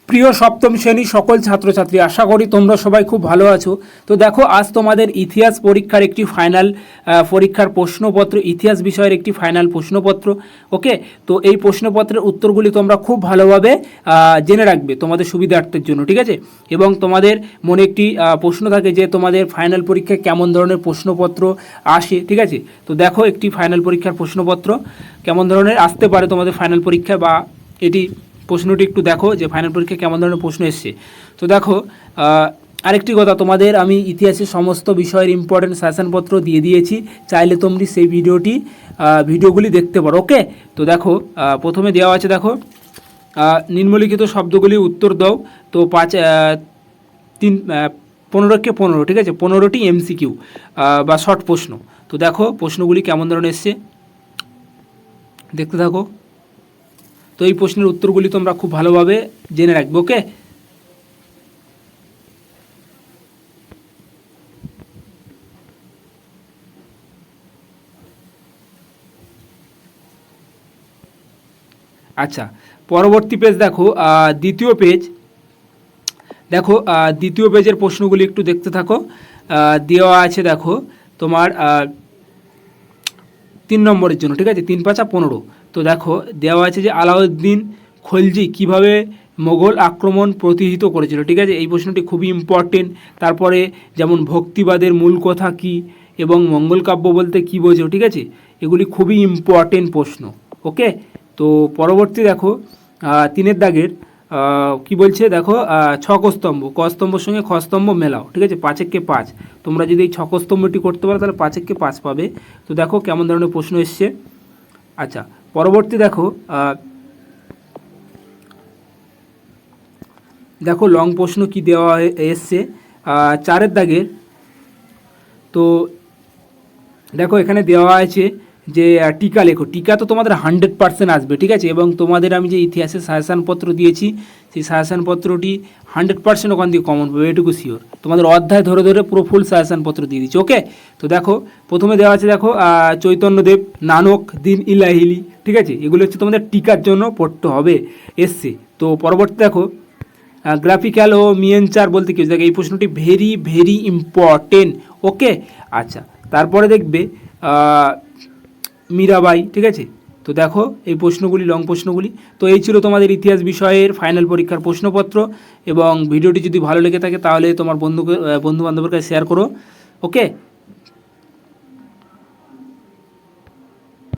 প্রিয় সপ্তম শ্রেণীর সকল ছাত্রছাত্রী, আশা করি তোমরা সবাই খুব ভালো আছো। তো দেখো, আজ তোমাদের ইতিহাস পরীক্ষার একটি ফাইনাল পরীক্ষার প্রশ্নপত্র, ইতিহাস বিষয়ের একটি ফাইনাল প্রশ্নপত্র। ওকে, তো এই প্রশ্নপত্রের উত্তরগুলি তোমরা খুব ভালোভাবে জেনে রাখবে তোমাদের সুবিধার্থের জন্য, ঠিক আছে। এবং তোমাদের মনে একটি প্রশ্ন থাকে যে তোমাদের ফাইনাল পরীক্ষায় কেমন ধরনের প্রশ্নপত্র আসে, ঠিক আছে। তো দেখো, একটি ফাইনাল পরীক্ষার প্রশ্নপত্র কেমন ধরনের আসতে পারে তোমাদের ফাইনাল পরীক্ষায়, বা এটি প্রশ্নটি একটু দেখো যে ফাইনাল পরীক্ষায় কেমন ধরনের প্রশ্ন এসছে। তো দেখো, আরেকটি কথা, তোমাদের আমি ইতিহাসের সমস্ত বিষয়ের ইম্পর্টেন্ট সাজেশনপত্র দিয়ে দিয়েছি, চাইলে তোমরা সেই ভিডিওগুলি দেখতে পারো। ওকে, তো দেখো, প্রথমে দেওয়া আছে, দেখো, নিম্নলিখিত শব্দগুলি উত্তর দাও। তো 15 ঠিক আছে, 15টি এমসিকিউ বা শর্ট প্রশ্ন। তো দেখো প্রশ্নগুলি কেমন ধরনের এসছে, দেখতে থাকো। তো এই প্রশ্নের উত্তরগুলি তোমরা খুব ভালোভাবে জেনে রাখবে। ওকে, আচ্ছা, পরবর্তী পেজ দেখো, দ্বিতীয় পেজ। দেখো, দ্বিতীয় পেজের প্রশ্নগুলি একটু দেখতে থাকো। দেওয়া আছে, দেখো, তোমার 3 নম্বরের জন্য, ঠিক আছে, 3 × 5 = 15। তো দেখো, দেওয়া আছে যে আলাউদ্দিন খলজি কিভাবে মোগল আক্রমণ প্রতিহত করেছিল, ঠিক আছে। এই প্রশ্নটি খুবই ইম্পর্টেন্ট। তারপরে যেমন ভক্তিবাদের মূল কথা কি এবং মঙ্গল কাব্য বলতে কী বোঝো, ঠিক আছে, এগুলি খুবই ইম্পর্টেন্ট প্রশ্ন। ওকে, তো পরবর্তী দেখো, 3-এর দাগের কি বলছে, দেখো, ছকস্তম্ভ, কস্তম্ভর সঙ্গে খস্তম্ভ মেলাও, ঠিক আছে, 5 × 5। তোমরা যদি এই ছকস্তম্ভটি করতে পারো তাহলে 5 × 5 পাবে। তো দেখো কেমন ধরনের প্রশ্ন এসছে। আচ্ছা, পরবর্তী দেখো, দেখো লং প্রশ্ন কি দেওয়া এসছে 4-এর দাগের। তো দেখো, এখানে দেওয়া আছে যে টিকা লেখো। টিকা তো তোমাদের 100% আসবে, ঠিক আছে। এবং তোমাদের আমি যে ইতিহাসের সাজেশনপত্র দিয়েছি, সেই সাজেশনপত্রটি 100% ওখান দিয়ে কমন পাবে, এটুকু শিওর। তোমাদের অধ্যায় ধরে ধরে পুরো ফুল সাজেশনপত্র দিয়ে দিচ্ছি। ওকে, তো দেখো, প্রথমে দেওয়া আছে, দেখো, চৈতন্যদেব, নানক, দিন ইলাহিলি, ঠিক আছে, এগুলো হচ্ছে তোমাদের টিকার জন্য পড়তে হবে এসছে। তো পরবর্তী দেখো, গ্রাফিক্যাল ও মিয়েনচার বলতে কি, দেখো এই প্রশ্নটি ভেরি ভেরি ইম্পর্টেন্ট। ওকে, আচ্ছা, তারপরে দেখবে মীরাবাই, ঠিক আছে। তো দেখো এই প্রশ্নগুলি, লং প্রশ্নগুলি। তো এই ছিল তোমাদের ইতিহাস বিষয়ের ফাইনাল পরীক্ষার প্রশ্নপত্র। এবং ভিডিওটি যদি ভালো লেগে থাকে তাহলে তোমার বন্ধু বান্ধবের কাছে শেয়ার করো। ওকে।